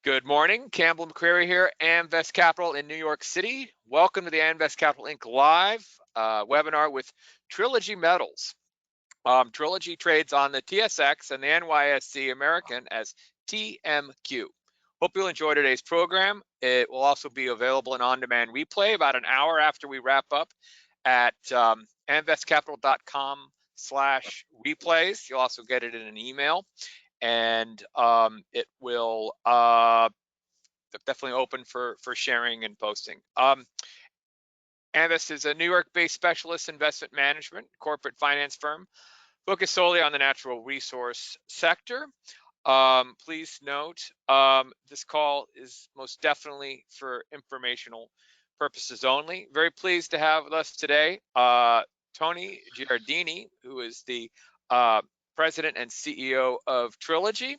Good morning, Campbell McCreary here, Amvest Capital in New York City. Welcome to the Amvest Capital Inc. live webinar with Trilogy Metals. Trilogy trades on the TSX and the NYSE American as TMQ. Hope you'll enjoy today's program. It will also be available in on-demand replay about an hour after we wrap up at amvestcapital.com/replays. You'll also get it in an email. And it will definitely open for sharing and posting. Amvest is a New York-based specialist investment management corporate finance firm focused solely on the natural resource sector. Please note, this call is most definitely for informational purposes only. Very pleased to have with us today Tony Giardini, who is the President and CEO of Trilogy,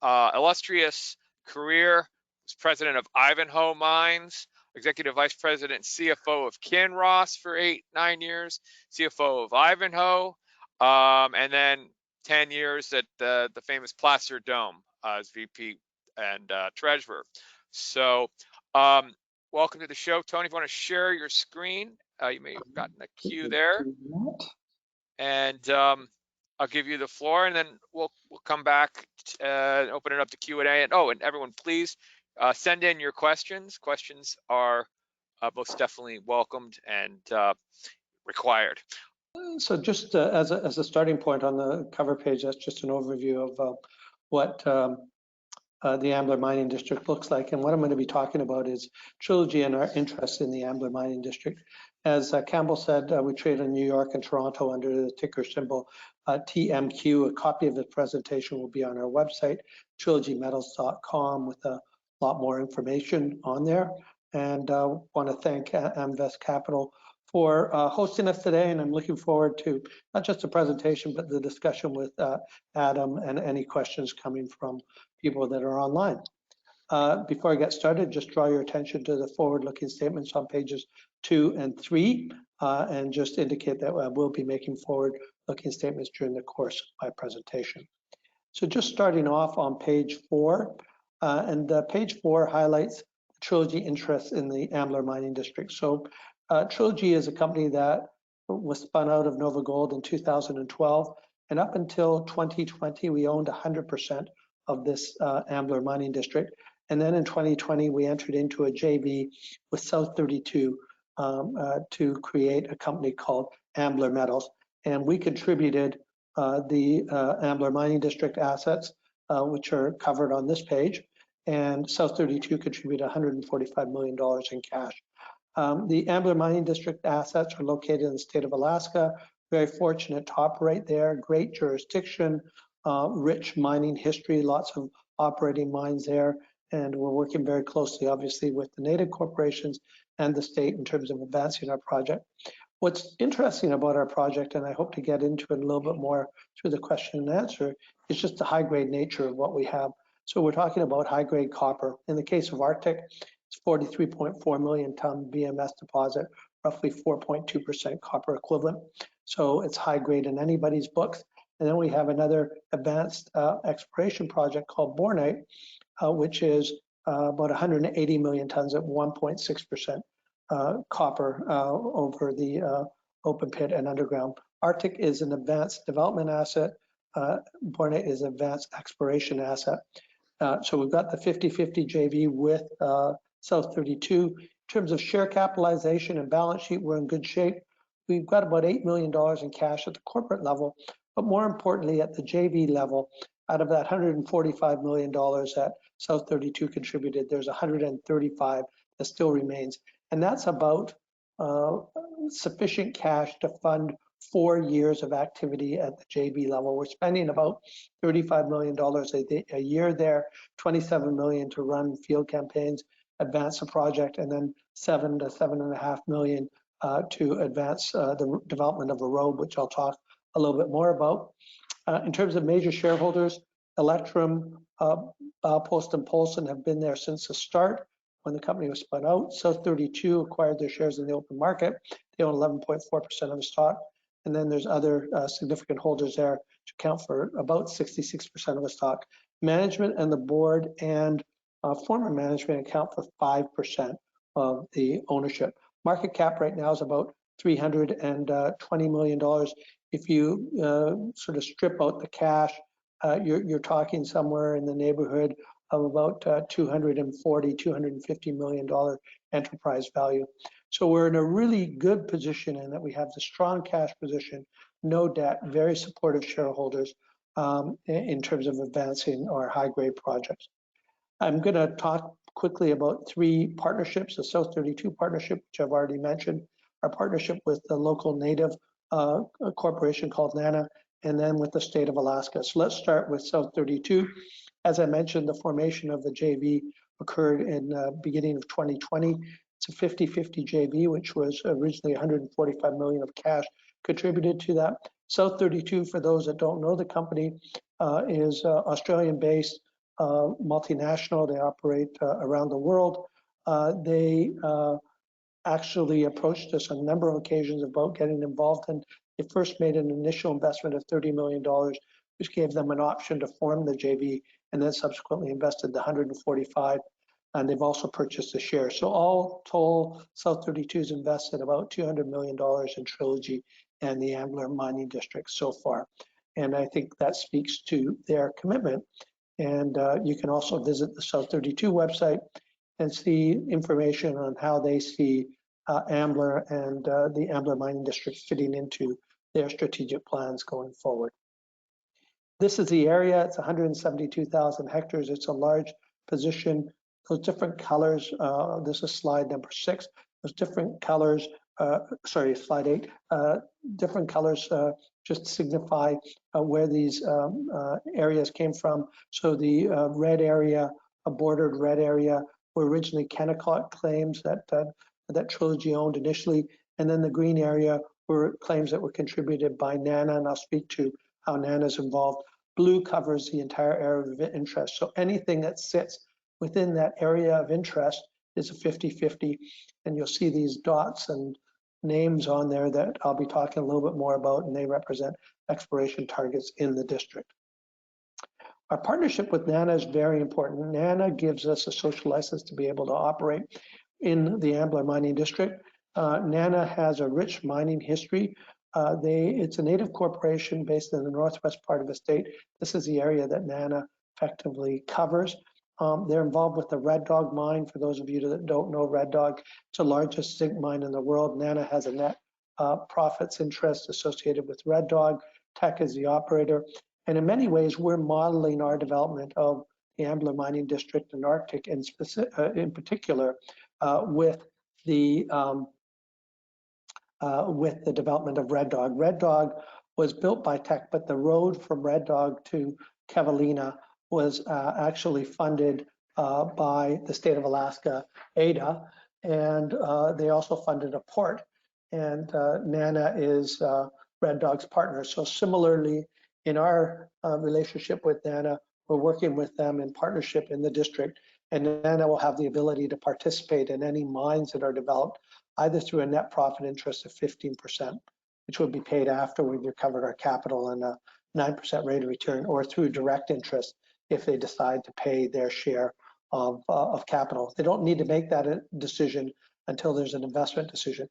illustrious career, was president of Ivanhoe Mines, executive vice president, CFO of Kinross for 8-9 years, CFO of Ivanhoe, and then 10 years at the famous Placer Dome as VP and treasurer. So welcome to the show, Tony. If you want to share your screen, you may have gotten a cue there. And I'll give you the floor, and then we'll come back and open it up to Q&A. And everyone, please send in your questions. Questions are most definitely welcomed and required. So just as a starting point on the cover page, that's just an overview of what the Ambler Mining District looks like. And what I'm going to be talking about is Trilogy and our interest in the Ambler Mining District. As Campbell said, we trade in New York and Toronto under the ticker symbol TMQ. A copy of the presentation will be on our website, trilogymetals.com, with a lot more information on there. And want to thank Amvest Capital for hosting us today. And I'm looking forward to not just the presentation, but the discussion with Adam and any questions coming from people that are online. Before I get started, just draw your attention to the forward-looking statements on pages 2 and 3, and just indicate that I will be making forward-looking statements during the course of my presentation. So just starting off on page 4, and page 4 highlights Trilogy interest in the Ambler Mining District. So Trilogy is a company that was spun out of Nova Gold in 2012, and up until 2020, we owned 100% of this Ambler Mining District. And then in 2020, we entered into a JV with South 32 to create a company called Ambler Metals. And we contributed the Ambler Mining District assets, which are covered on this page. And South 32 contributed $145 million in cash. The Ambler Mining District assets are located in the state of Alaska. Very fortunate to operate there. Great jurisdiction, rich mining history, lots of operating mines there. And we're working very closely, obviously, with the native corporations and the state in terms of advancing our project. What's interesting about our project, and I hope to get into it a little bit more through the question and answer, is just the high-grade nature of what we have. So we're talking about high-grade copper. In the case of Arctic, it's 43.4 million ton VMS deposit, roughly 4.2% copper equivalent. So it's high-grade in anybody's books. And then we have another advanced exploration project called Bornite, which is about 180 million tons at 1.6% copper over the open pit and underground. Arctic is an advanced development asset. Bornite is an advanced exploration asset. So we've got the 50-50 JV with South 32. In terms of share capitalization and balance sheet, we're in good shape. We've got about $8 million in cash at the corporate level, but more importantly, at the JV level, out of that $145 million that South 32 contributed, there's 135 that still remains. And that's about sufficient cash to fund 4 years of activity at the JV level. We're spending about $35 million a year there, $27 million to run field campaigns, advance the project, and then $7 to $7.5 million to advance the development of a road, which I'll talk a little bit more about. In terms of major shareholders, Electrum, Baupost, and Polson have been there since the start when the company was spun out. South 32 acquired their shares in the open market. They own 11.4% of the stock. And then there's other significant holders there, which account for about 66% of the stock. Management and the board and former management account for 5% of the ownership. Market cap right now is about $320 million. If you sort of strip out the cash, you're talking somewhere in the neighborhood of about $240, $250 million enterprise value. So we're in a really good position in that we have the strong cash position, no debt, very supportive shareholders in terms of advancing our high-grade projects. I'm going to talk quickly about 3 partnerships: the South 32 partnership, which I've already mentioned, our partnership with the local native corporation called NANA, and then with the state of Alaska. So let's start with South 32. As I mentioned, the formation of the JV occurred in the beginning of 2020. It's a 50-50 JV, which was originally $145 million of cash contributed to that. South 32, for those that don't know the company, is Australian-based multinational. They operate around the world. They actually approached us on a number of occasions about getting involved, and they first made an initial investment of $30 million, which gave them an option to form the JV, and then subsequently invested the 145, and they've also purchased a share. So all told, South 32 has invested about $200 million in Trilogy and the Ambler Mining District so far. And I think that speaks to their commitment. And you can also visit the South 32 website and see information on how they see Ambler and the Ambler Mining District fitting into their strategic plans going forward. This is the area. It's 172,000 hectares. It's a large position. Those different colors, this is slide number 6. Those different colors, sorry, slide 8, different colors just signify where these areas came from. So the red area, a bordered red area, were originally Kennecott claims that Trilogy owned initially, and then the green area were claims that were contributed by NANA, and I'll speak to how NANA is involved. Blue covers the entire area of interest, so anything that sits within that area of interest is a 50-50, and you'll see these dots and names on there that I'll be talking a little bit more about, and they represent exploration targets in the district. Our partnership with NANA is very important. NANA gives us a social license to be able to operate in the Ambler Mining District. NANA has a rich mining history. It's a native corporation based in the northwest part of the state. This is the area that NANA effectively covers. They're involved with the Red Dog mine. For those of you that don't know Red Dog, it's the largest zinc mine in the world. NANA has a net profits interest associated with Red Dog. Teck is the operator. And in many ways, we're modeling our development of the Ambler Mining District and Arctic in particular with the development of Red Dog. Red Dog was built by Teck, but the road from Red Dog to Kevalina was actually funded by the state of Alaska, ADA, and they also funded a port, and NANA is Red Dog's partner. So similarly, in our relationship with NANA, we're working with them in partnership in the district, and NANA will have the ability to participate in any mines that are developed, either through a net profit interest of 15%, which would be paid after we've recovered our capital and a 9% rate of return, or through direct interest if they decide to pay their share of capital. They don't need to make that decision until there's an investment decision.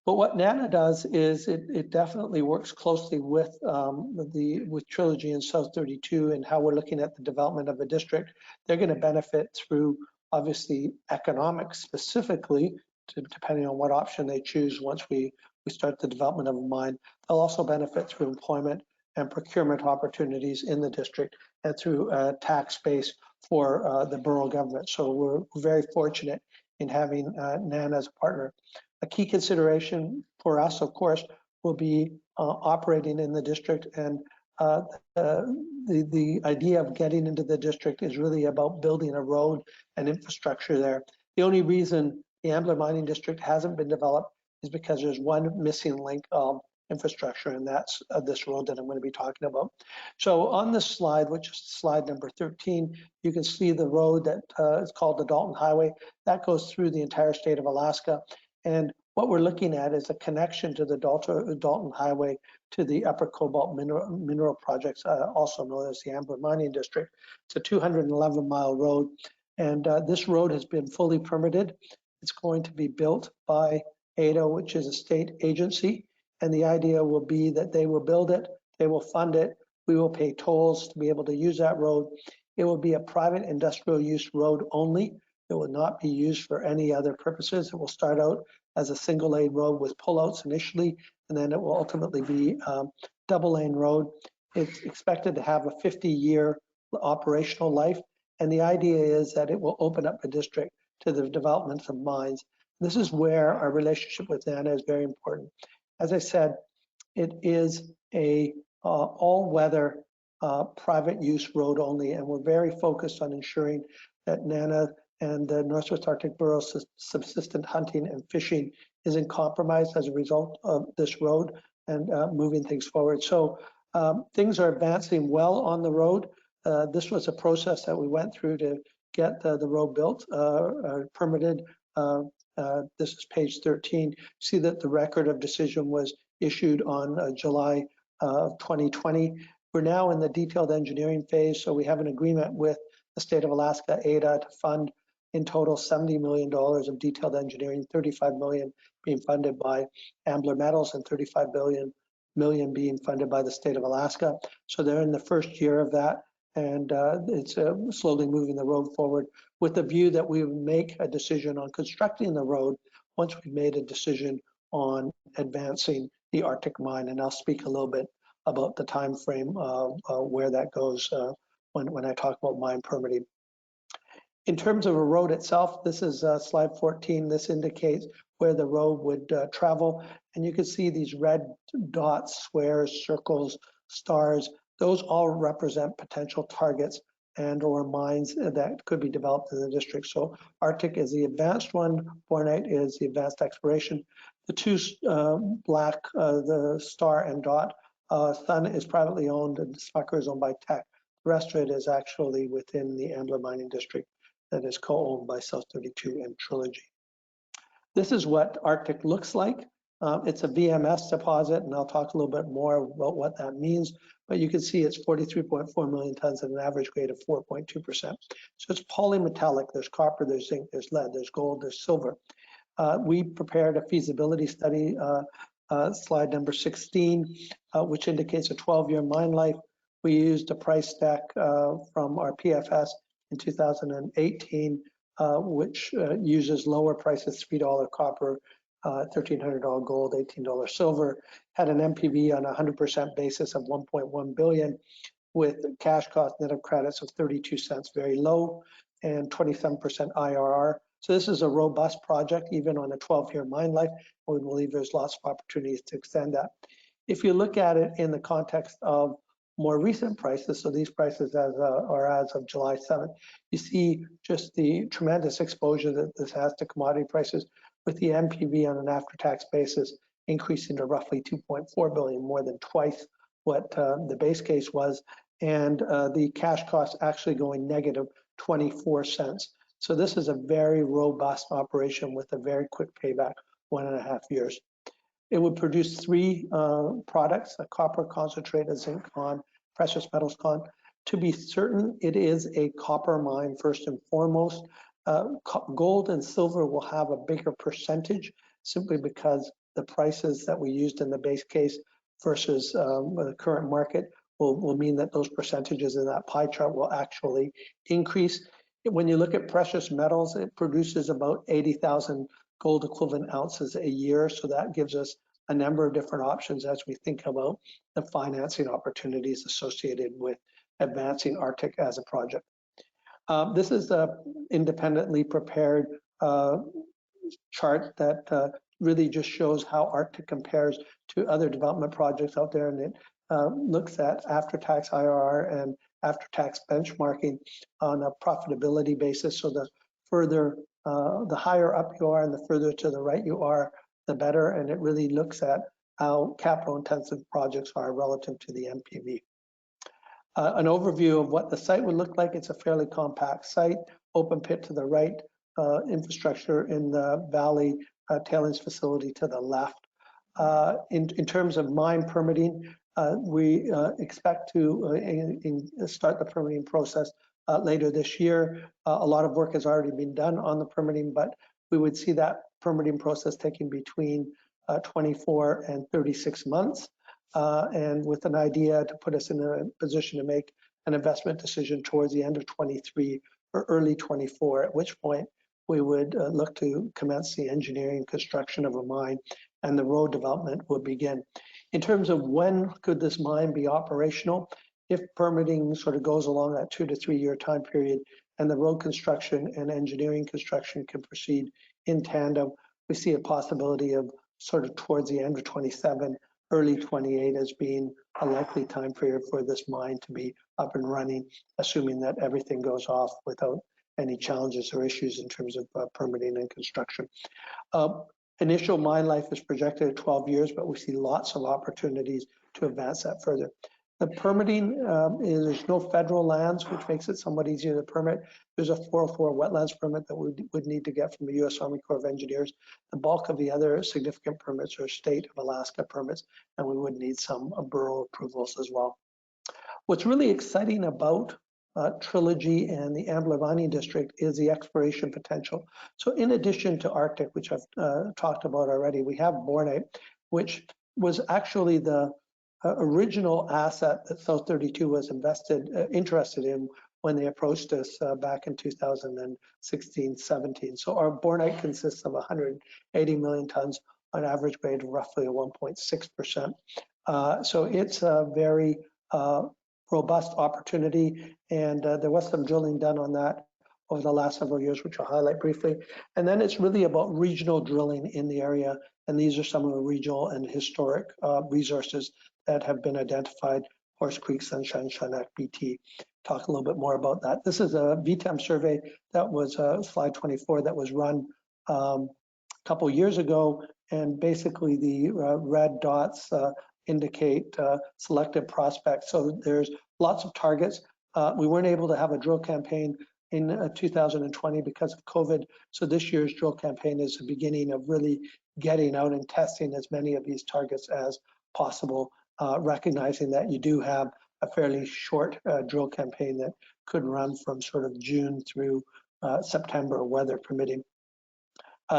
But what NANA does is it definitely works closely with Trilogy and South 32 and how we're looking at the development of the district. They're going to benefit through, obviously, economics specifically, depending on what option they choose once we start the development of a mine. They'll also benefit through employment and procurement opportunities in the district and through a tax base for the borough government. So we're very fortunate in having NANA as a partner. A key consideration for us, of course, will be operating in the district, and the idea of getting into the district is really about building a road and infrastructure there. The only reason the Ambler Mining District hasn't been developed is because there's one missing link of infrastructure, and that's this road that I'm going to be talking about. So on this slide, which is slide number 13, you can see the road that is called the Dalton Highway. That goes through the entire state of Alaska. And What we're looking at is a connection to the Dalton Highway to the Upper Kobuk Mineral Projects, also known as the Ambler Mining District. It's a 211-mile road, and this road has been fully permitted. It's going to be built by ADA, which is a state agency, and the idea will be that they will build it, they will fund it, we will pay tolls to be able to use that road. It will be a private industrial use road only. It will not be used for any other purposes. It will start out as a single lane road with pullouts initially, and then it will ultimately be double lane road. It's expected to have a 50-year operational life, and the idea is that it will open up the district to the development of mines. This is where our relationship with NANA is very important. As I said, it is a all-weather private use road only, and we're very focused on ensuring that NANA and the Northwest Arctic Bureau's subsistent hunting and fishing isn't compromised as a result of this road and moving things forward. So things are advancing well on the road. This was a process that we went through to get the road built, permitted. This is page 13. See that the record of decision was issued on July of 2020. We're now in the detailed engineering phase, so we have an agreement with the state of Alaska, ADA, to fund in total $70 million of detailed engineering, $35 million being funded by Ambler Metals and $35 million being funded by the state of Alaska. So they're in the first year of that, and it's slowly moving the road forward with the view that we would make a decision on constructing the road once we've made a decision on advancing the Arctic mine. And I'll speak a little bit about the time frame of where that goes when I talk about mine permitting. In terms of a road itself, this is slide 14. This indicates where the road would travel. And you can see these red dots, squares, circles, stars. Those all represent potential targets and or mines that could be developed in the district. So Arctic is the advanced one. Bornite is the advanced exploration. The two black, the star and dot, Sun is privately owned and Smucker is owned by Teck. The rest of it is actually within the Ambler Mining District that is co-owned by South 32 and Trilogy. This is what Arctic looks like. It's a VMS deposit, and I'll talk a little bit more about what that means, but you can see it's 43.4 million tons at an average grade of 4.2%. So it's polymetallic. There's copper, there's zinc, there's lead, there's gold, there's silver. We prepared a feasibility study, slide number 16, which indicates a 12-year mine life. We used a price deck from our PFS in 2018, which uses lower prices, $3 copper, $1,300 gold, $18 silver, had an NPV on a 100% basis of 1.1 billion with cash cost net of credits of 32 cents, very low, and 27% IRR. So this is a robust project, even on a 12-year mine life. We believe there's lots of opportunities to extend that. If you look at it in the context of more recent prices, so these prices are as of July 7th, you see just the tremendous exposure that this has to commodity prices, with the NPV on an after-tax basis increasing to roughly 2.4 billion, more than twice what the base case was, and the cash cost actually going negative 24 cents. So this is a very robust operation with a very quick payback, 1.5 years. It would produce three products: a copper concentrate, a zinc con, precious metals con. To be certain, it is a copper mine first and foremost. Gold and silver will have a bigger percentage simply because the prices that we used in the base case versus the current market will mean that those percentages in that pie chart will actually increase. When you look at precious metals, it produces about 80,000 gold equivalent ounces a year. So that gives us a number of different options as we think about the financing opportunities associated with advancing Arctic as a project. This is an independently prepared chart that really just shows how Arctic compares to other development projects out there, and it looks at after-tax IRR and after-tax benchmarking on a profitability basis. So the further, the higher up you are and the further to the right you are, the better, and it really looks at how capital-intensive projects are relative to the NPV. An overview of what the site would look like. It's a fairly compact site, open pit to the right, infrastructure in the valley tailings facility to the left. In terms of mine permitting, we expect to start the permitting process later this year. A lot of work has already been done on the permitting, but we would see that permitting process taking between 24 and 36 months, and with an idea to put us in a position to make an investment decision towards the end of 23 or early 24, at which point we would look to commence the engineering construction of a mine, and the road development would begin. In terms of when could this mine be operational, if permitting sort of goes along that 2 to 3 year time period and the road construction and engineering construction can proceed in tandem, we see a possibility of sort of towards the end of 27, early 28 as being a likely time period for this mine to be up and running, assuming that everything goes off without any challenges or issues in terms of permitting and construction. Initial mine life is projected at 12 years, but we see lots of opportunities to advance that further. The permitting, there's no federal lands, which makes it somewhat easier to permit. There's a 404 wetlands permit that we would need to get from the U.S. Army Corps of Engineers. The bulk of the other significant permits are state of Alaska permits, and we would need some borough approvals as well. What's really exciting about Trilogy and the Ambler Mining District is the exploration potential. So in addition to Arctic, which I've talked about already, we have Bornite, which was actually the original asset that South 32 was interested in when they approached us back in 2016-17. So our Bornite consists of 180 million tons on average grade of roughly 1.6%. So it's a very robust opportunity, and there was some drilling done on that over the last several years, which I'll highlight briefly. And then it's really about regional drilling in the area, and these are some of the regional and historic resources that have been identified: Horse Creek, Sunshine, Chinook, BT. Talk a little bit more about that. This is a VTEM survey that was slide 24 that was run a couple years ago, and basically the red dots indicate selected prospects. So there's lots of targets. We weren't able to have a drill campaign in 2020 because of COVID. So this year's drill campaign is the beginning of really getting out and testing as many of these targets as possible, recognizing that you do have a fairly short drill campaign that could run from sort of June through September, weather permitting.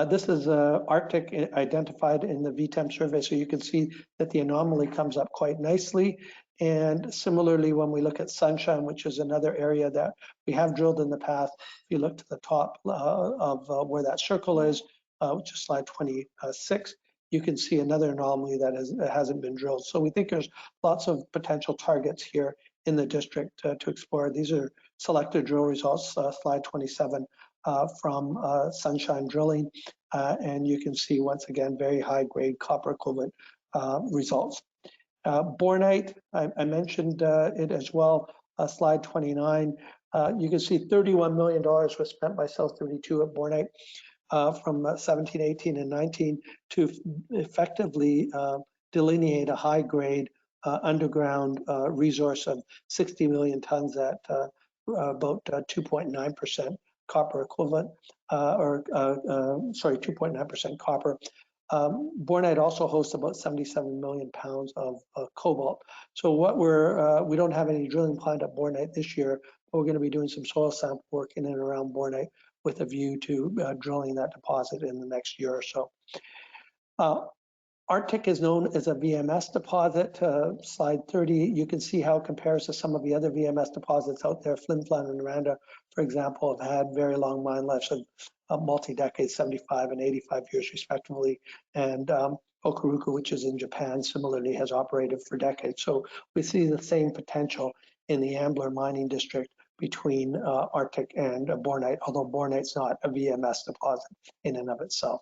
This is Arctic identified in the VTEM survey, so you can see that the anomaly comes up quite nicely. And similarly, when we look at Sunshine, which is another area that we have drilled in the past, if you look to the top of where that circle is, which is slide 26, you can see another anomaly that hasn't been drilled. So we think there's lots of potential targets here in the district to explore. These are selected drill results, slide 27. From Sunshine drilling, and you can see once again very high grade copper equivalent results. Bornite, I mentioned it as well, slide 29. You can see $31 million was spent by South 32 at Bornite from 17, 18, and 19 to effectively delineate a high grade underground resource of 60 million tons at about 2.9% copper equivalent, 2.9% copper. Bornite also hosts about 77 million pounds of cobalt. So what we don't have any drilling planned at Bornite this year, but we're going to be doing some soil sample work in and around Bornite with a view to drilling that deposit in the next year or so. Arctic is known as a VMS deposit. Slide 30, you can see how it compares to some of the other VMS deposits out there. Flin Flon and Randa, for example, have had very long mine lives of multi-decades, 75 and 85 years respectively. And Okuruku, which is in Japan, similarly has operated for decades. So we see the same potential in the Ambler Mining District between Arctic and Bornite, although Bornite's not a VMS deposit in and of itself.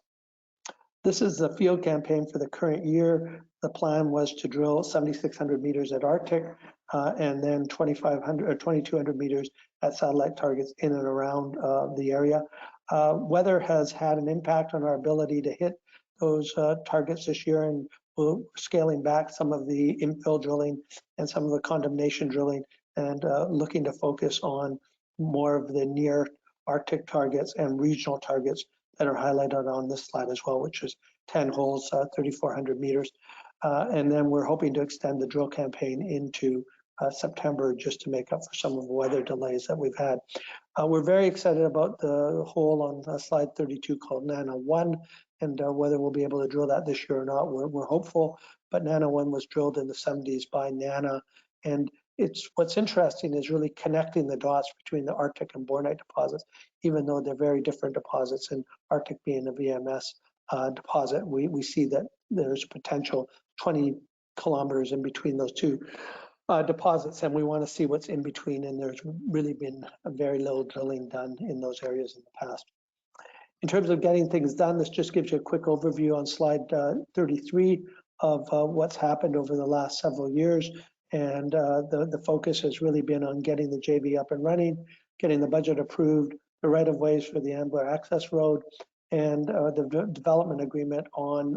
This is the field campaign for the current year. The plan was to drill 7,600 meters at Arctic and then 2,500 or 2,200 meters at satellite targets in and around the area. Weather has had an impact on our ability to hit those targets this year, and we're scaling back some of the infill drilling and some of the condemnation drilling and looking to focus on more of the near Arctic targets and regional targets that are highlighted on this slide as well, which is 10 holes, 3,400 meters. And then we're hoping to extend the drill campaign into September just to make up for some of the weather delays that we've had. We're very excited about the hole on slide 32 called Nana 1, and whether we'll be able to drill that this year or not, we're hopeful. But Nana 1 was drilled in the 70s by Nana, and what's interesting is really connecting the dots between the Arctic and Bornite deposits, even though they're very different deposits, and Arctic being a VMS deposit, we see that there's potential 20 kilometers in between those two deposits, and we want to see what's in between, and there's really been a very little drilling done in those areas in the past. In terms of getting things done, this just gives you a quick overview on slide 33 of what's happened over the last several years, and the focus has really been on getting the JV up and running, getting the budget approved, the right-of-ways for the Ambler Access Road, and the development agreement on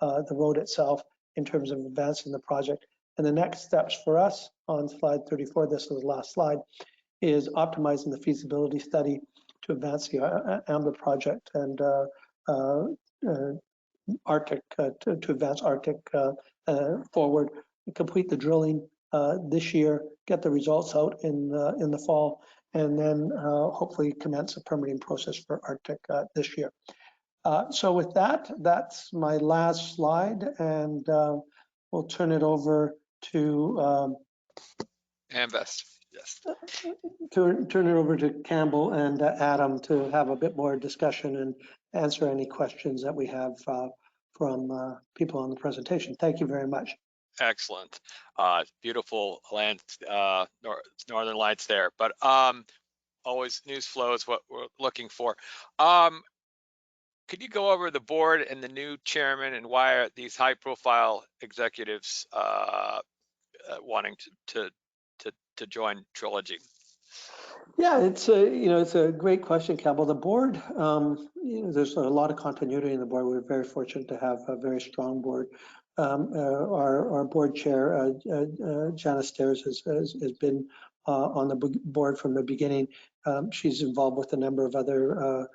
the road itself in terms of advancing the project. And the next steps for us on slide 34, this is the last slide, is optimizing the feasibility study to advance the Ambler project and Arctic, to advance Arctic forward, complete the drilling this year, get the results out in the fall, and then hopefully commence a permitting process for Arctic this year. So with that, that's my last slide, and we'll turn it over to Amvest, yes. Turn it over to Campbell and Adam to have a bit more discussion and answer any questions that we have from people on the presentation. Thank you very much. Excellent. Beautiful land, northern lights there, but always news flow is what we're looking for. Could you go over the board and the new chairman and why are these high profile executives wanting to join Trilogy? Yeah, it's a great question, Campbell. The board, there's a lot of continuity in the board. We're very fortunate to have a very strong board. Our board chair, Janice Stairs, has been on the board from the beginning. She's involved with a number of other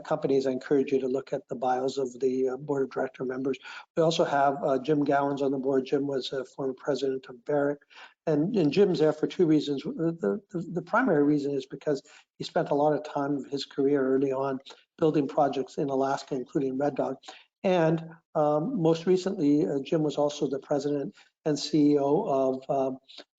companies. I encourage you to look at the bios of the board of director members. We also have Jim Gowans on the board. Jim was a former president of Barrick, and Jim's there for two reasons. The primary reason is because he spent a lot of time of his career early on building projects in Alaska, including Red Dog. And most recently, Jim was also the president and CEO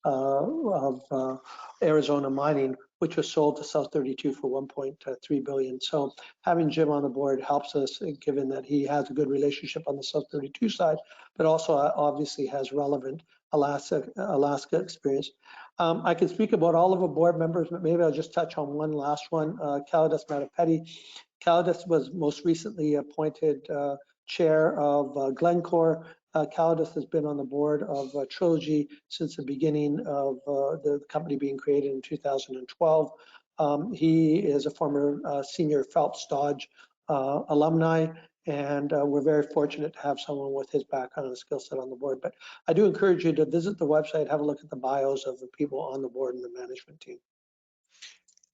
of Arizona Mining, which was sold to South 32 for $1.3 billion. So having Jim on the board helps us, given that he has a good relationship on the South 32 side, but also obviously has relevant Alaska experience. I can speak about all of the board members, but maybe I'll just touch on one last one. Kalidas Matapeti. Kalidas was most recently appointed chair of Glencore. Kalidas has been on the board of Trilogy since the beginning of the company being created in 2012. He is a former senior Phelps Dodge alumni, and we're very fortunate to have someone with his background and skill set on the board. But I do encourage you to visit the website, have a look at the bios of the people on the board and the management team.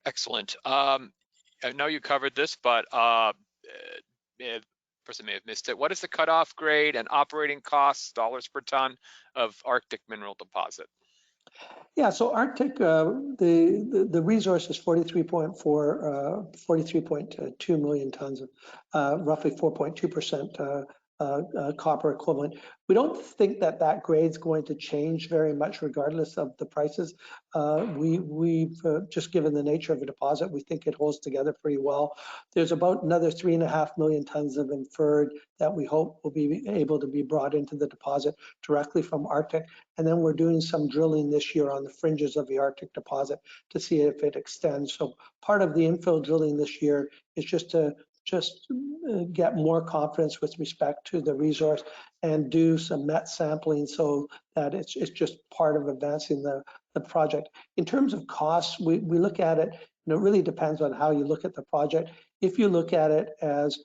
Excellent. I know you covered this, but person may have missed it. What is the cutoff grade and operating costs, dollars per ton, of Arctic mineral deposit? Yeah, so Arctic, the resource is 43.2 million tons of roughly 4.2% copper equivalent. We don't think that grade's going to change very much regardless of the prices. We've just given the nature of a deposit, we think it holds together pretty well. There's about another 3.5 million tons of inferred that we hope will be able to be brought into the deposit directly from Arctic. And then we're doing some drilling this year on the fringes of the Arctic deposit to see if it extends. So part of the infill drilling this year is just to get more confidence with respect to the resource and do some met sampling so that it's just part of advancing the project. In terms of costs, we look at it, and it really depends on how you look at the project. If you look at it as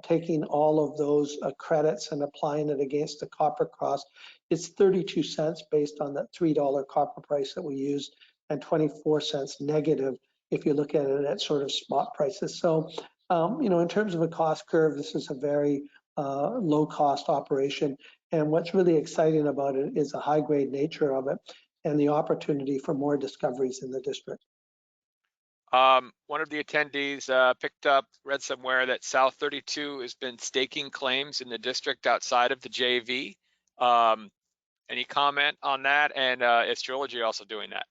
taking all of those credits and applying it against the copper cost, it's 32 cents based on that $3 copper price that we use, and 24 cents negative if you look at it at sort of spot prices. So In terms of a cost curve, this is a very low cost operation. And what's really exciting about it is the high grade nature of it and the opportunity for more discoveries in the district. One of the attendees read somewhere that South 32 has been staking claims in the district outside of the JV. Any comment on that? And is Trilogy also doing that?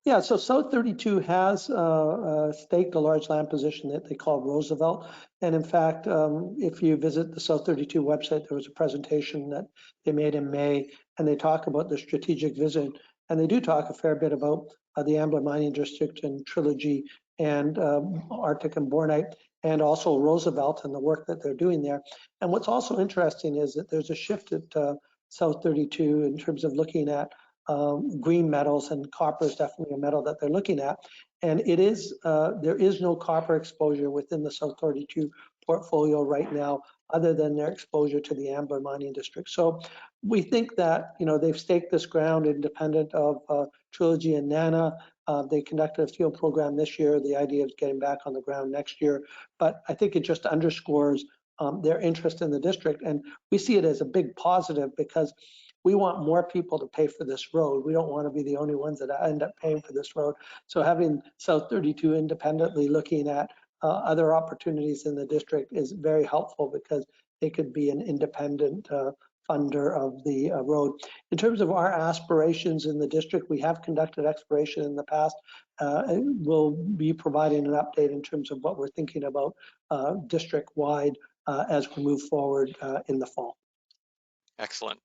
Yeah, so South 32 has staked a large land position that they call Roosevelt. And in fact, if you visit the South 32 website, there was a presentation that they made in May, and they talk about the strategic vision. And they do talk a fair bit about the Ambler Mining District and Trilogy and Arctic and Bornite, and also Roosevelt and the work that they're doing there. And what's also interesting is that there's a shift at South 32 in terms of looking at green metals, and copper is definitely a metal that they're looking at. And it is there is no copper exposure within the South 32 portfolio right now, other than their exposure to the Ambler Mining District. So we think that they've staked this ground independent of Trilogy and Nana. They conducted a field program this year. The idea is getting back on the ground next year. But I think it just underscores their interest in the district, and we see it as a big positive because we want more people to pay for this road. We don't want to be the only ones that end up paying for this road. So having South 32 independently looking at other opportunities in the district is very helpful because they could be an independent funder of the road. In terms of our aspirations in the district, we have conducted exploration in the past. We'll be providing an update in terms of what we're thinking about district-wide as we move forward in the fall. Excellent.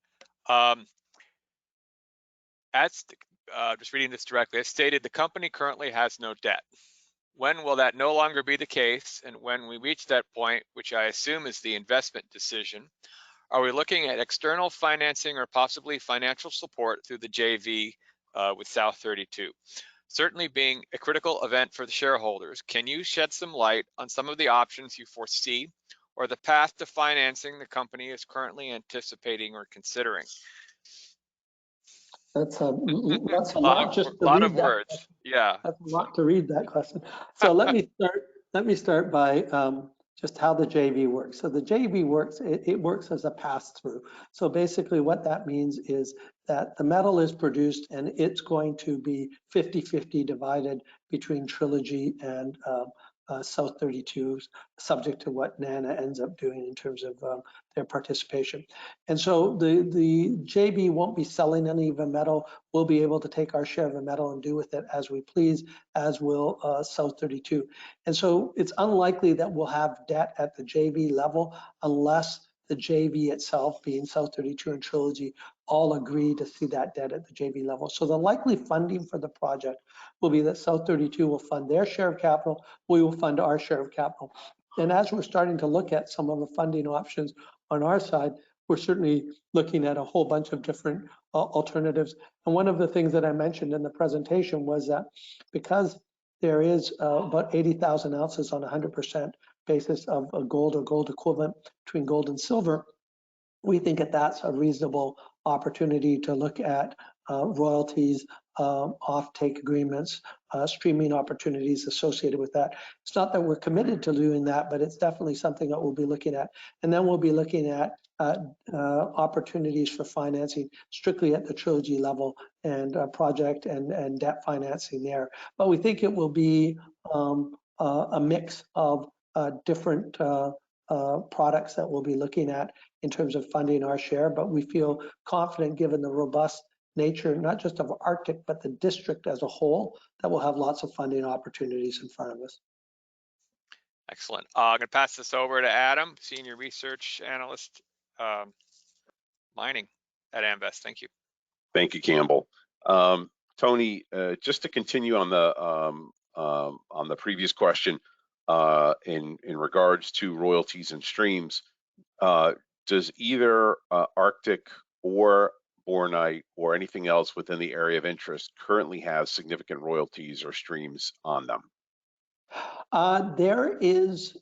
Just reading this directly, as stated, the company currently has no debt. When will that no longer be the case? And when we reach that point, which I assume is the investment decision, are we looking at external financing or possibly financial support through the JV with South 32? Certainly being a critical event for the shareholders, can you shed some light on some of the options you foresee or the path to financing the company is currently anticipating or considering? That's a lot lot of words. Yeah, that's a lot to read that question. So let me start by just how the JV works. So the JV works, it works as a pass-through. So basically what that means is that the metal is produced and it's going to be 50-50 divided between Trilogy and South 32, subject to what Nana ends up doing in terms of their participation. And so the JV won't be selling any of the metal. We'll be able to take our share of the metal and do with it as we please, as will South 32. And so it's unlikely that we'll have debt at the JV level unless the JV itself, being South 32 and Trilogy, all agree to see that debt at the JV level. So the likely funding for the project will be that South 32 will fund their share of capital, we will fund our share of capital. And as we're starting to look at some of the funding options on our side, we're certainly looking at a whole bunch of different alternatives. And one of the things that I mentioned in the presentation was that because there is about 80,000 ounces on 100% basis of gold or gold equivalent between gold and silver, we think that that's a reasonable opportunity to look at royalties, off-take agreements, streaming opportunities associated with that. It's not that we're committed to doing that, but it's definitely something that we'll be looking at. And then we'll be looking at opportunities for financing strictly at the Trilogy level and project and debt financing there. But we think it will be a mix of different products that we'll be looking at in terms of funding our share, but we feel confident given the robust nature, not just of Arctic, but the district as a whole, that we'll have lots of funding opportunities in front of us. Excellent. I'm going to pass this over to Adam, Senior Research Analyst, Mining at Amvest. Thank you. Thank you, Campbell. Tony, just to continue on the previous question, in regards to royalties and streams, does either Arctic or Bornite or anything else within the area of interest currently have significant royalties or streams on them? There is,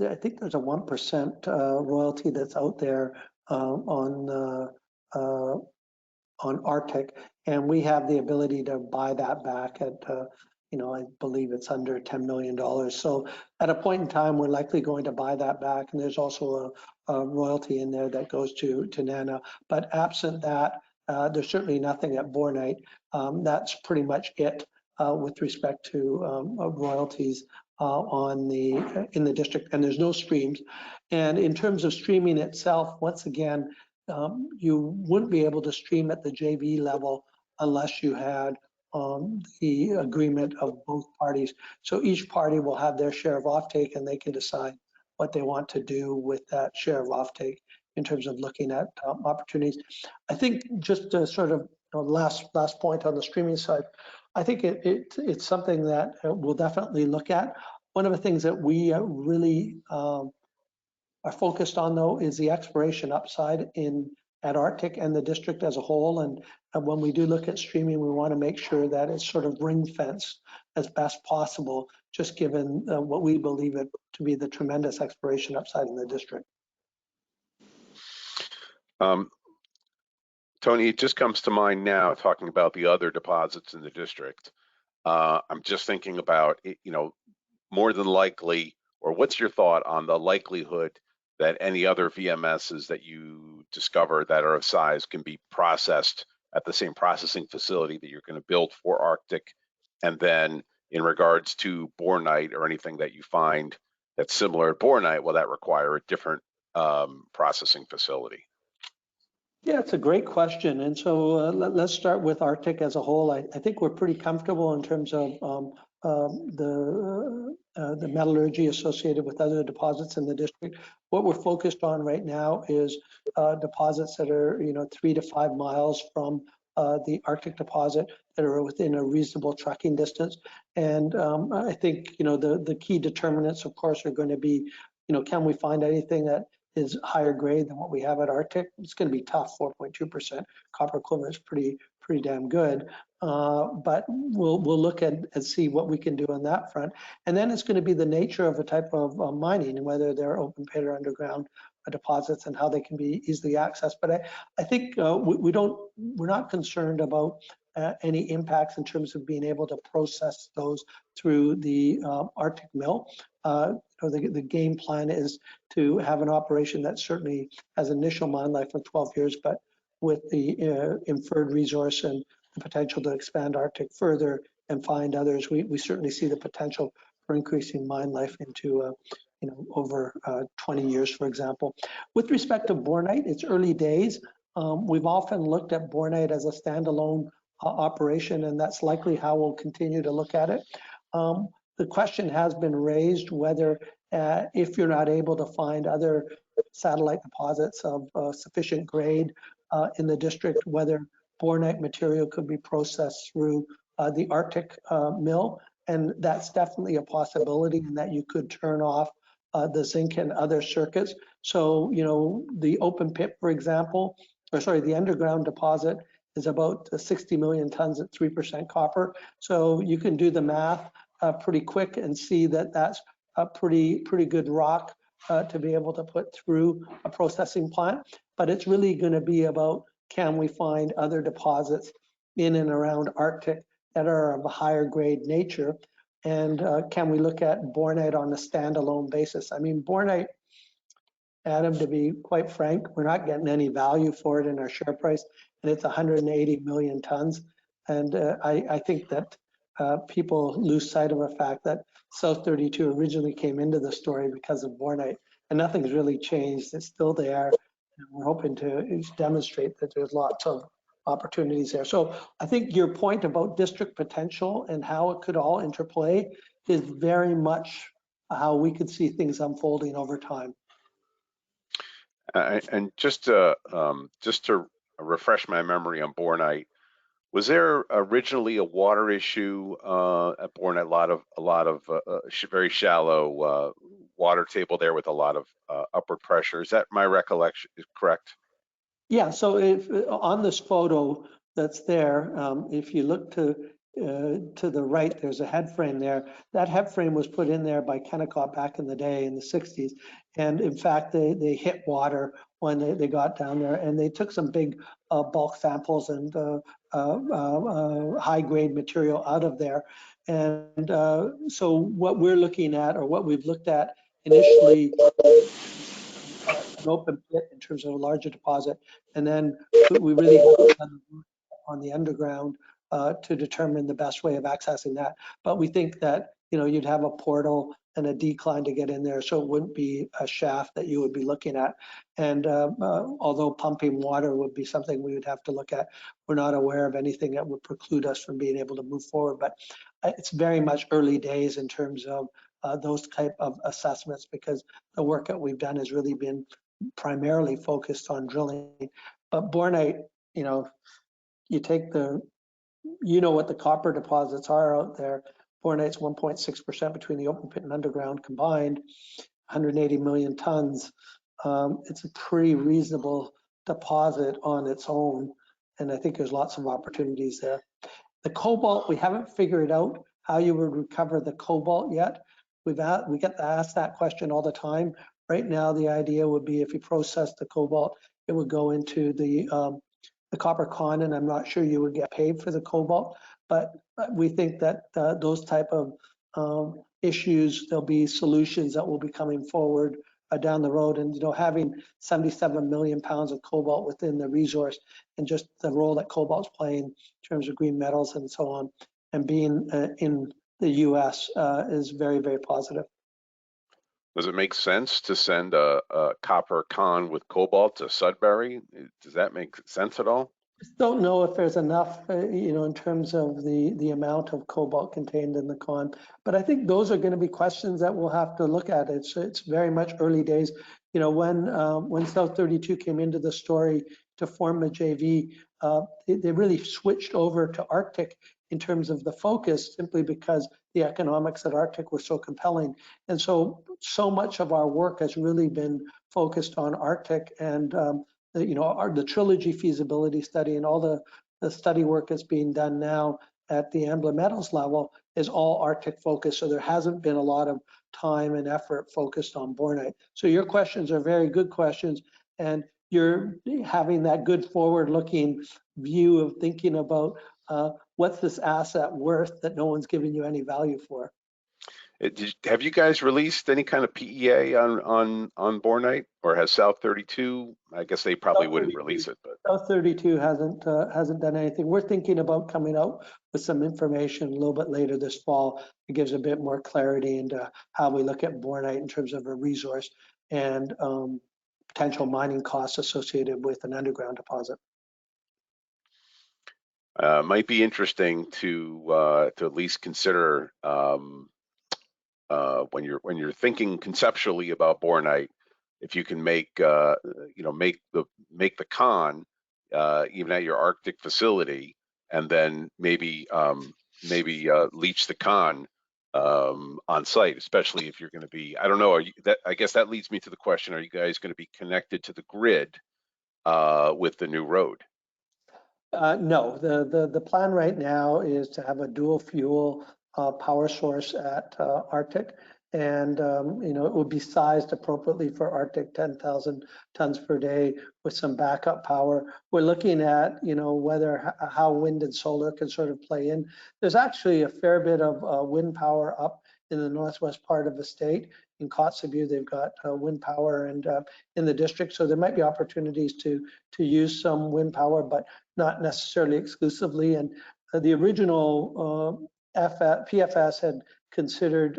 I think there's a 1% royalty that's out there on Arctic, and we have the ability to buy that back at I believe it's under $10 million. So at a point in time, we're likely going to buy that back. And there's also a royalty in there that goes to NANA. But absent that, there's certainly nothing at Bornite. That's pretty much it with respect to royalties in the district, and there's no streams. And in terms of streaming itself, once again, you wouldn't be able to stream at the JV level unless you had the agreement of both parties. So each party will have their share of offtake, and they can decide what they want to do with that share of offtake in terms of looking at opportunities. I think just to sort of last point on the streaming side, I think it's something that we'll definitely look at. One of the things that we really are focused on, though, is the exploration upside at Arctic and the district as a whole. And when we do look at streaming, we want to make sure that it's sort of ring fenced as best possible, just given what we believe it to be the tremendous exploration upside in the district. Tony, it just comes to mind now, talking about the other deposits in the district. I'm just thinking about, more than likely, or what's your thought on the likelihood that any other VMSs that you discover that are of size can be processed at the same processing facility that you're going to build for Arctic? And then in regards to Bornite or anything that you find that's similar to Bornite, will that require a different processing facility? Yeah, it's a great question. And so let's start with Arctic as a whole. I think we're pretty comfortable in terms of the metallurgy associated with other deposits in the district. What we're focused on right now is deposits that are 3 to 5 miles from the Arctic deposit that are within a reasonable trucking distance. And I think the key determinants, of course, are going to be can we find anything that is higher grade than what we have at Arctic? It's going to be tough. 4.2% copper equivalent is pretty damn good. But we'll look at and see what we can do on that front. And then it's going to be the nature of a type of mining, whether they're open pit or underground deposits and how they can be easily accessed. But I think we're not concerned about any impacts in terms of being able to process those through the Arctic mill. The game plan is to have an operation that certainly has initial mine life of 12 years, but with the inferred resource and the potential to expand Arctic further and find others, we certainly see the potential for increasing mine life into over 20 years, for example. With respect to Bornite, it's early days. We've often looked at Bornite as a standalone operation, and that's likely how we'll continue to look at it. The question has been raised whether if you're not able to find other satellite deposits of sufficient grade in the district, whether Bornite material could be processed through the Arctic mill. And that's definitely a possibility, in that you could turn off the zinc and other circuits. So, the open pit, for example, the underground deposit is about 60 million tons at 3% copper. So you can do the math pretty quick and see that that's a pretty good rock to be able to put through a processing plant. But it's really going to be about, can we find other deposits in and around Arctic that are of a higher grade nature? And can we look at Bornite on a standalone basis? I mean, Bornite, Adam, to be quite frank, we're not getting any value for it in our share price, and it's 180 million tons. And I think that people lose sight of the fact that South 32 originally came into the story because of Bornite, and nothing's really changed. It's still there. And we're hoping to demonstrate that there's lots of opportunities there. So I think your point about district potential and how it could all interplay is very much how we could see things unfolding over time. And just to refresh my memory on Bornite, was there originally a water issue at Bornite? A lot of very shallow water table there with a lot of upward pressure. Is that my recollection is correct? Yeah. So if on this photo that's there, if you look to the right, there's a head frame there. That head frame was put in there by Kennecott back in the day in the 60s. And in fact, they hit water when they got down there, and they took some big bulk samples and high grade material out of there. And so what we're looking at, or what we've looked at initially, an open pit in terms of a larger deposit, and then we really haven't done on the underground to determine the best way of accessing that. But we think that, you know, you'd have a portal and a decline to get in there, so it wouldn't be a shaft that you would be looking at. And although pumping water would be something we would have to look at, we're not aware of anything that would preclude us from being able to move forward. But it's very much early days in terms of those type of assessments, because the work that we've done has really been primarily focused on drilling. But Bornite, you know, you take the, you know what the copper deposits are out there. Bornite's 1.6% between the open pit and underground combined, 180 million tons. It's a pretty reasonable deposit on its own, and I think there's lots of opportunities there. The cobalt, we haven't figured out how you would recover the cobalt yet. We get asked that question all the time. Right now, the idea would be if you process the cobalt, it would go into the copper con, and I'm not sure you would get paid for the cobalt. But we think that those type of issues, there'll be solutions that will be coming forward down the road. And, you know, having 77 million pounds of cobalt within the resource, and just the role that cobalt's playing in terms of green metals and so on, and being in the US is very, very positive. Does it make sense to send a copper con with cobalt to Sudbury? Does that make sense at all? Don't know if there's enough, you know, in terms of the amount of cobalt contained in the con, but I think those are going to be questions that we'll have to look at. It's very much early days. You know, when South 32 came into the story to form a JV, they really switched over to Arctic in terms of the focus, simply because the economics at Arctic were so compelling. And so much of our work has really been focused on Arctic, and you know, the Trilogy feasibility study and all the study work that's being done now at the Ambler Metals level is all Arctic focused. So there hasn't been a lot of time and effort focused on Bornite. So your questions are very good questions, and you're having that good forward-looking view of thinking about what's this asset worth that no one's giving you any value for. Have you guys released any kind of PEA on Bornite, or has South 32? I guess they probably wouldn't release it, but South 32 hasn't done anything. We're thinking about coming out with some information a little bit later this fall. It gives a bit more clarity into how we look at Bornite in terms of a resource and potential mining costs associated with an underground deposit. Might be interesting to at least consider when you're thinking conceptually about Bornite, if you can make you know, make the con even at your Arctic facility, and then maybe leach the con on site, especially if you're going to be, I don't know, I guess that leads me to the question: are you guys going to be connected to the grid with the new road? No, the plan right now is to have a dual fuel power source at Arctic, and you know, it would be sized appropriately for Arctic, 10,000 tons per day with some backup power. We're looking at, you know, how wind and solar can sort of play in. There's actually a fair bit of wind power up in the northwest part of the state. In Kotzebue, they've got wind power, and in the district, so there might be opportunities to use some wind power, but not necessarily exclusively. And the original PFS had considered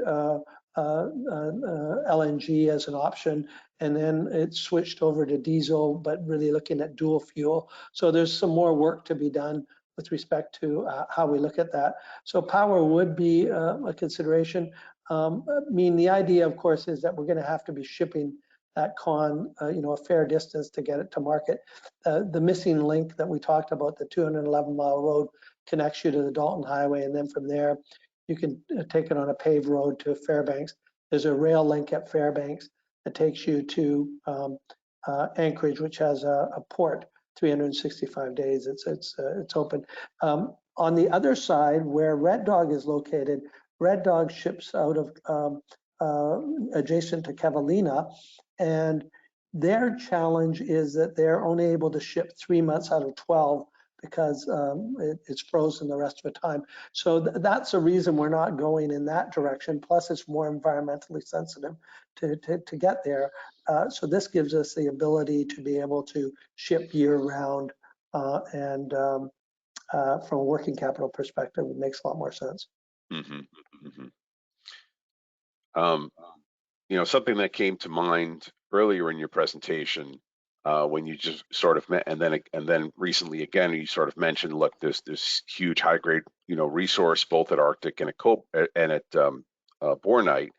LNG as an option, and then it switched over to diesel, but really looking at dual fuel. So there's some more work to be done with respect to how we look at that. So power would be a consideration. I mean, the idea, of course, is that we're going to have to be shipping that con, you know, a fair distance to get it to market. The missing link that we talked about, the 211-mile road, connects you to the Dalton Highway, and then from there, you can take it on a paved road to Fairbanks. There's a rail link at Fairbanks that takes you to Anchorage, which has a port 365 days. It's open. On the other side, where Red Dog is located, Red Dog ships out of adjacent to Cavallina, and their challenge is that they're only able to ship 3 months out of 12 because it's frozen the rest of the time. So that's the reason we're not going in that direction. Plus, it's more environmentally sensitive to get there. So this gives us the ability to be able to ship year round, and from a working capital perspective, it makes a lot more sense. Mm-hmm. Mm-hmm. You know, something that came to mind earlier in your presentation, when you just sort of met, and then recently again, you sort of mentioned, look, there's this huge high grade, you know, resource both at Arctic and at Bornite.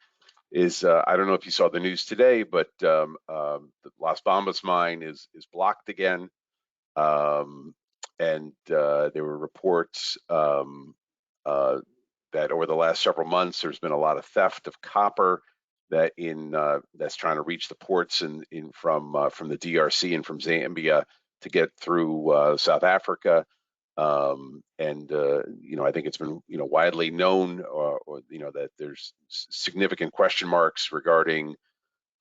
Is I don't know if you saw the news today, but the Las Bambas mine is blocked again, and there were reports that over the last several months there's been a lot of theft of copper that's trying to reach the ports from the DRC and from Zambia to get through South Africa. You know, I think it's been, you know, widely known, or you know, that there's significant question marks regarding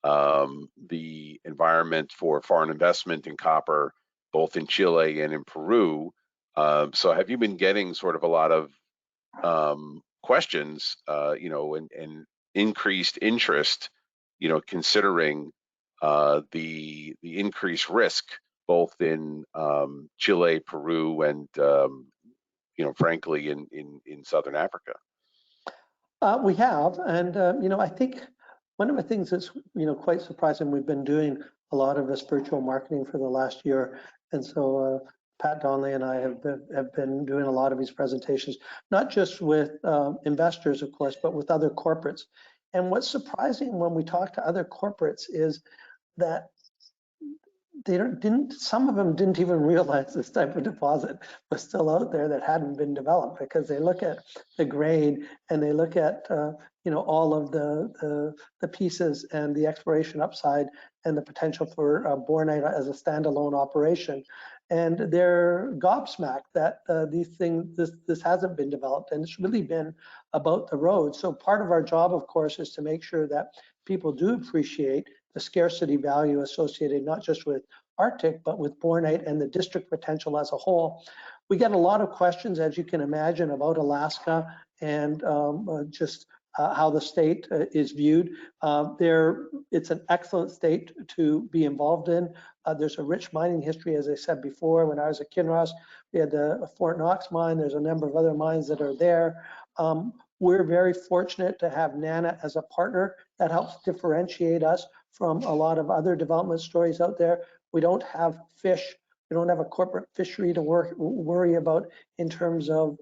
the environment for foreign investment in copper, both in Chile and in Peru. So have you been getting sort of a lot of questions, you know, and increased interest, you know, considering the increased risk both in Chile, Peru, and you know, frankly, in Southern Africa? We have, and you know, I think one of the things that's, you know, quite surprising, we've been doing a lot of this virtual marketing for the last year, and so Pat Donnelly and I have been doing a lot of these presentations, not just with investors, of course, but with other corporates. And what's surprising when we talk to other corporates is that some of them didn't even realize this type of deposit was still out there that hadn't been developed, because they look at the grade and they look at you know, all of the pieces and the exploration upside and the potential for Bornite as a standalone operation, and they're gobsmacked that this hasn't been developed, and it's really been about the road. So part of our job, of course, is to make sure that people do appreciate the scarcity value associated not just with Arctic, but with Bornite and the district potential as a whole. We get a lot of questions, as you can imagine, about Alaska and just how the state is viewed. It's an excellent state to be involved in. There's a rich mining history, as I said before. When I was at Kinross, we had the Fort Knox mine. There's a number of other mines that are there. We're very fortunate to have NANA as a partner. That helps differentiate us from a lot of other development stories out there. We don't have fish. We don't have a corporate fishery to worry about in terms of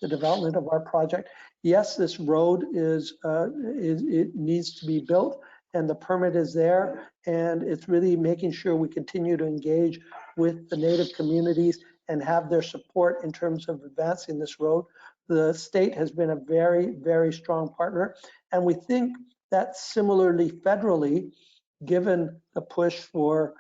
the development of our project. Yes, this road it needs to be built, and the permit is there, and it's really making sure we continue to engage with the native communities and have their support in terms of advancing this road. The state has been a very, very strong partner, and we think that similarly federally, given the push for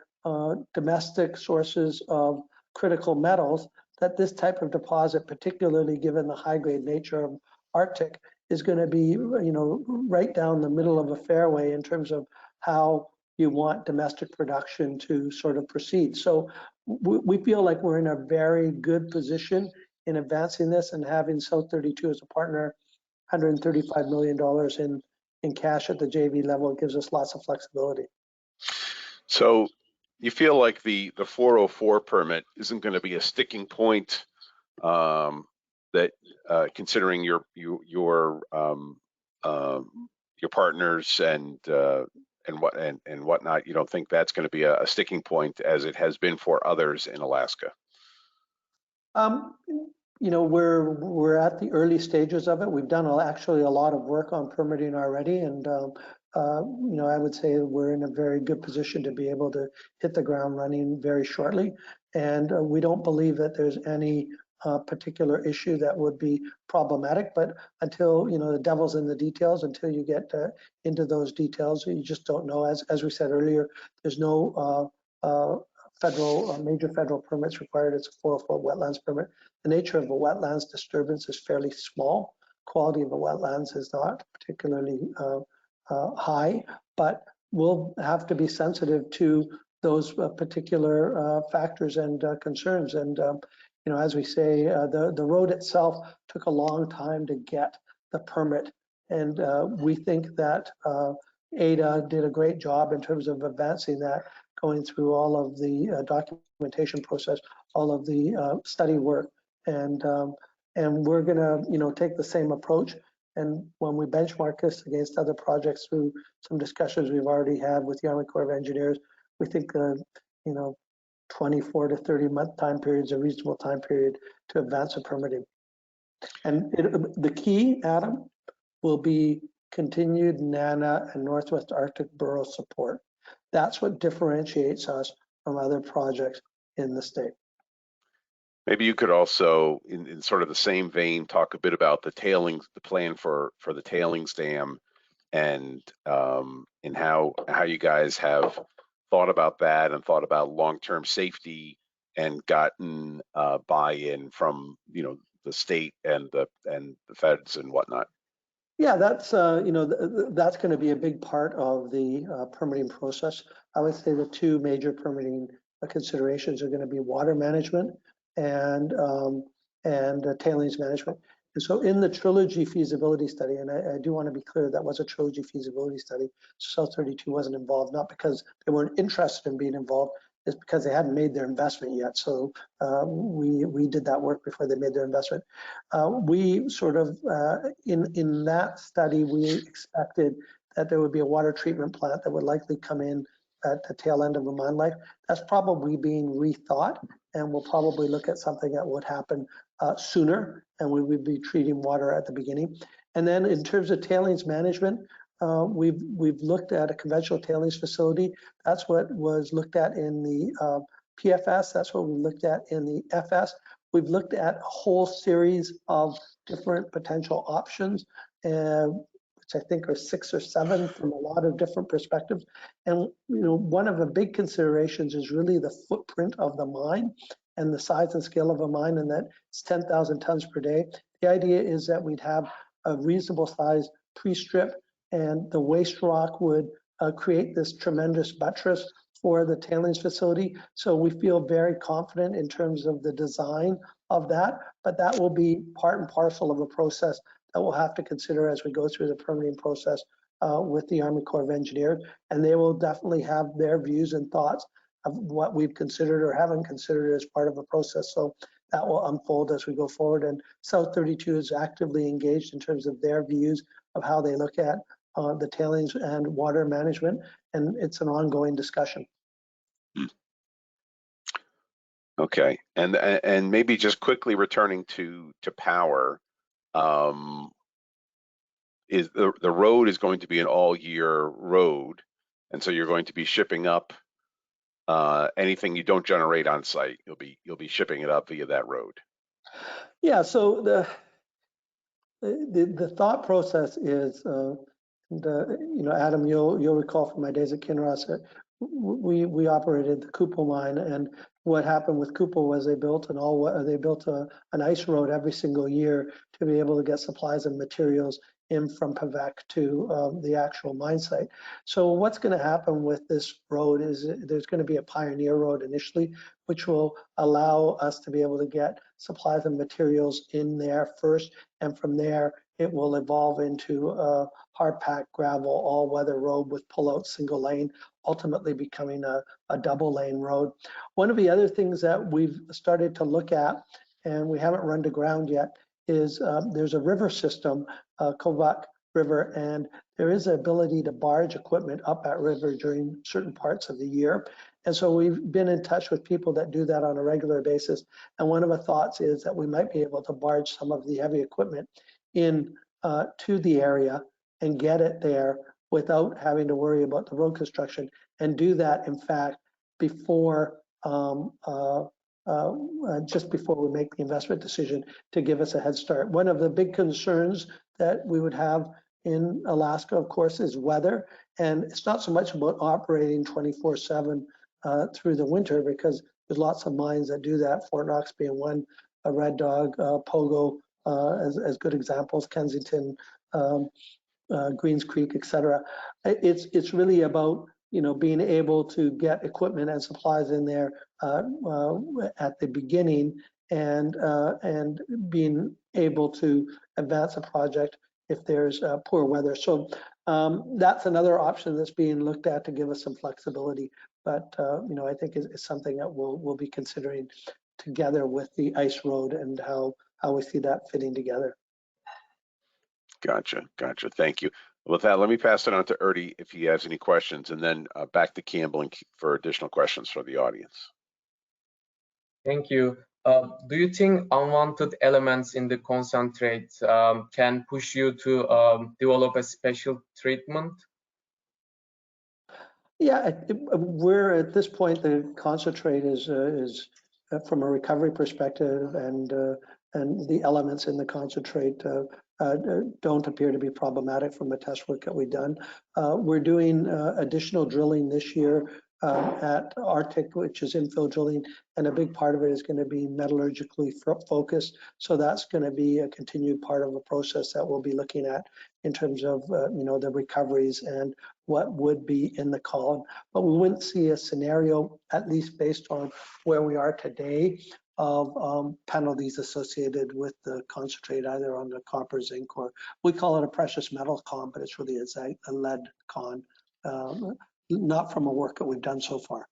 domestic sources of critical metals, that this type of deposit, particularly given the high-grade nature of Arctic, is going to be, you know, right down the middle of a fairway in terms of how you want domestic production to sort of proceed. So we feel like we're in a very good position in advancing this, and having South 32 as a partner, $135 million in cash at the JV level, gives us lots of flexibility. So you feel like the 404 permit isn't going to be a sticking point, that considering your partners and whatnot, you don't think that's going to be a sticking point as it has been for others in Alaska? You know, we're at the early stages of it. We've done actually a lot of work on permitting already, and you know, I would say we're in a very good position to be able to hit the ground running very shortly. And we don't believe that there's any particular issue that would be problematic. But until, you know, the devil's in the details, until you get into those details, you just don't know. As we said earlier, there's no major federal permits required. It's a 404 wetlands permit. The nature of a wetlands disturbance is fairly small. Quality of a wetlands is not particularly high, but we'll have to be sensitive to those particular factors and concerns. And you as we say, the road itself took a long time to get the permit. And we think that Ada did a great job in terms of advancing that, going through all of the documentation process, all of the study work. And we're gonna, take the same approach. And when we benchmark this against other projects through some discussions we've already had with the Army Corps of Engineers, we think 24 to 30 month time period is a reasonable time period to advance the permitting. And the key, Adam, will be continued NANA and Northwest Arctic Borough support. That's what differentiates us from other projects in the state. Maybe you could also, in sort of the same vein, talk a bit about the tailings, the plan for the tailings dam, and how you guys have thought about that and thought about long-term safety and gotten buy-in from the state and the feds and whatnot. Yeah, that's that's going to be a big part of the permitting process. I would say the two major permitting considerations are going to be water management and tailings management. And so in the Trilogy feasibility study, and I do want to be clear, that was a Trilogy feasibility study. South 32 wasn't involved, not because they weren't interested in being involved, it's because they hadn't made their investment yet. So we did that work before they made their investment. We sort of, in that study, we expected that there would be a water treatment plant that would likely come in at the tail end of a mine life. That's probably being rethought, and we'll probably look at something that would happen sooner, and we would be treating water at the beginning. And then in terms of tailings management, we've looked at a conventional tailings facility. That's what was looked at in the PFS. That's what we looked at in the FS. We've looked at a whole series of different potential options, which I think are 6 or 7 from a lot of different perspectives. And one of the big considerations is really the footprint of the mine and the size and scale of a mine, and that it's 10,000 tons per day. The idea is that we'd have a reasonable size pre-strip, and the waste rock would create this tremendous buttress for the tailings facility. So we feel very confident in terms of the design of that, but that will be part and parcel of a process that we'll have to consider as we go through the permitting process with the Army Corps of Engineers, and they will definitely have their views and thoughts of what we've considered or haven't considered as part of a process. So that will unfold as we go forward, and South 32 is actively engaged in terms of their views of how they look at the tailings and water management, and it's an ongoing discussion. Okay, and maybe just quickly returning to power, is the road is going to be an all-year road, and so you're going to be shipping up anything you don't generate on site. You'll be shipping it up via that road. Yeah. So the thought process is, Adam, you'll recall from my days at Kinross, we operated the Kupol mine, and what happened with Kupol was they built an ice road every single year to be able to get supplies and materials in from Pavek to the actual mine site. So what's going to happen with this road is there's going to be a pioneer road initially, which will allow us to be able to get supplies and materials in there first, and from there it will evolve into a hard packed gravel all-weather road with pull-out single lane, ultimately becoming a double lane road. One of the other things that we've started to look at, and we haven't run to ground yet, is there's a river system, Kobuk River, and there is the ability to barge equipment up that river during certain parts of the year. And so we've been in touch with people that do that on a regular basis. And one of the thoughts is that we might be able to barge some of the heavy equipment in to the area and get it there without having to worry about the road construction, and do that, in fact, before just before we make the investment decision, to give us a head start. One of the big concerns that we would have in Alaska, of course, is weather. And it's not so much about operating 24/7 through the winter, because there's lots of mines that do that, Fort Knox being one, Red Dog, Pogo as good examples, Kensington, Greens Creek, etc. It's really about being able to get equipment and supplies in there at the beginning, and being able to advance a project if there's poor weather. So that's another option that's being looked at to give us some flexibility. But I think it's something that we'll be considering together with the ice road and how we see that fitting together. Gotcha. Thank you. With that, let me pass it on to Erdi if he has any questions, and then back to Campbell for additional questions from the audience. Thank you. Do you think unwanted elements in the concentrate can push you to develop a special treatment? Yeah, we're at this point, the concentrate is from a recovery perspective, and the elements in the concentrate don't appear to be problematic from the test work that we've done. We're doing additional drilling this year at Arctic, which is infill drilling, and a big part of it is going to be metallurgically focused. So that's going to be a continued part of the process that we'll be looking at in terms of the recoveries and what would be in the column. But we wouldn't see a scenario, at least based on where we are today, of penalties associated with the concentrate, either on the copper, zinc, or we call it a precious metal con, but it's really a lead con, not from a work that we've done so far.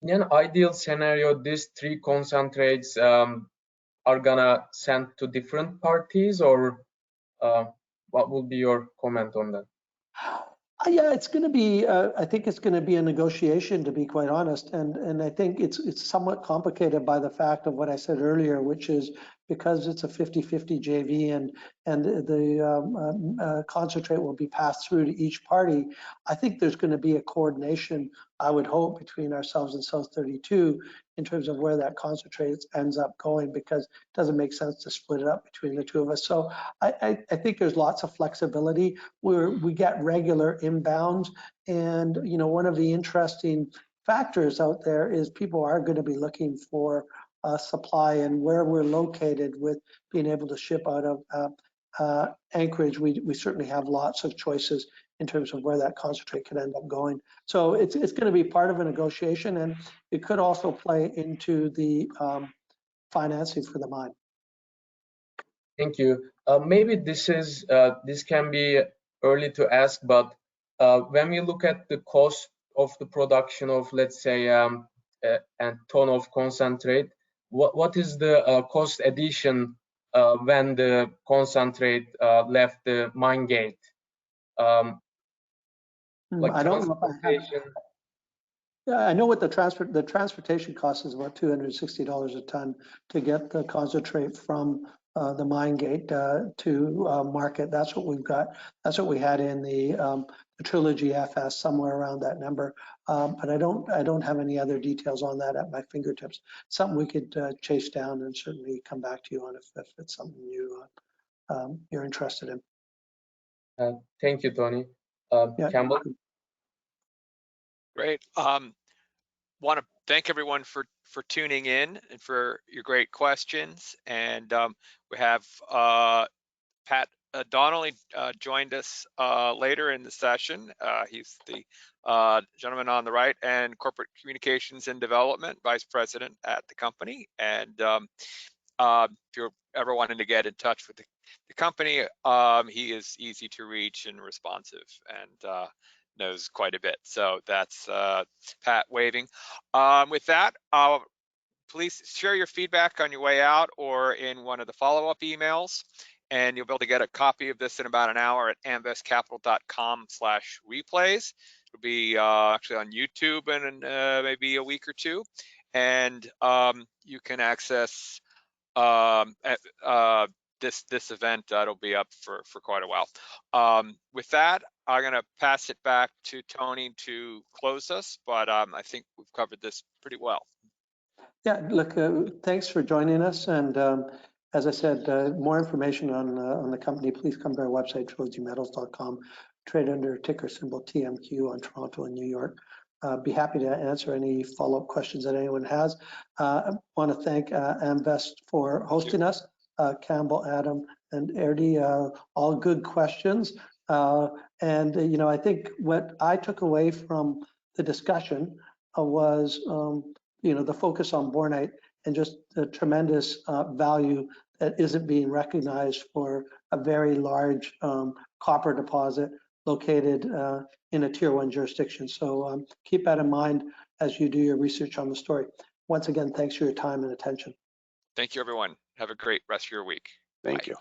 In an ideal scenario, these three concentrates are gonna send to different parties, or what would be your comment on that? Yeah, it's going to be. I think it's going to be a negotiation, to be quite honest, and I think it's somewhat complicated by the fact of what I said earlier, which is because it's a 50-50 JV and the concentrate will be passed through to each party. I think there's going to be a coordination, I would hope, between ourselves and South 32 in terms of where that concentrate ends up going, because it doesn't make sense to split it up between the two of us. So I think there's lots of flexibility. We get regular inbounds, and one of the interesting factors out there is people are going to be looking for supply, and where we're located with being able to ship out of Anchorage, we certainly have lots of choices in terms of where that concentrate could end up going. So it's going to be part of a negotiation, and it could also play into the financing for the mine. Thank you. Maybe this can be early to ask, but when we look at the cost of the production of, let's say, a ton of concentrate, what is the cost addition when the concentrate left the mine gate? Like I don't know if I know what the transportation cost is, about $260 a ton to get the concentrate from the mine gate to market. That's what we've got. That's what we had in the Trilogy FS, somewhere around that number. But I don't have any other details on that at my fingertips. Something we could chase down and certainly come back to you on if it's something you're interested in. Thank you, Tony. Yeah. Campbell. Great. Want to thank everyone for tuning in and for your great questions. And we have Pat Donnelly joined us later in the session. He's the gentleman on the right, and Corporate Communications and Development Vice President at the company. And if you're ever wanting to get in touch with the company, he is easy to reach and responsive, and knows quite a bit. So that's Pat waving. With that, please share your feedback on your way out or in one of the follow-up emails, and you'll be able to get a copy of this in about an hour at amvestcapital.com/replays. It'll be actually on YouTube in maybe a week or two, and you can access this event. That'll be up for quite a while. With that, I'm going to pass it back to Tony to close us, but I think we've covered this pretty well. Yeah, look, thanks for joining us. And as I said, more information on the company, please come to our website, trilogymetals.com. Trade under ticker symbol TMQ on Toronto and New York. Be happy to answer any follow-up questions that anyone has. I want to thank Amvest for hosting us. Campbell, Adam, and Erdi, all good questions. And I think what I took away from the discussion was the focus on Bornite and just the tremendous value that isn't being recognized for a very large copper deposit located in a tier 1 jurisdiction. So keep that in mind as you do your research on the story. Once again, thanks for your time and attention. Thank you, everyone. Have a great rest of your week. Thank you.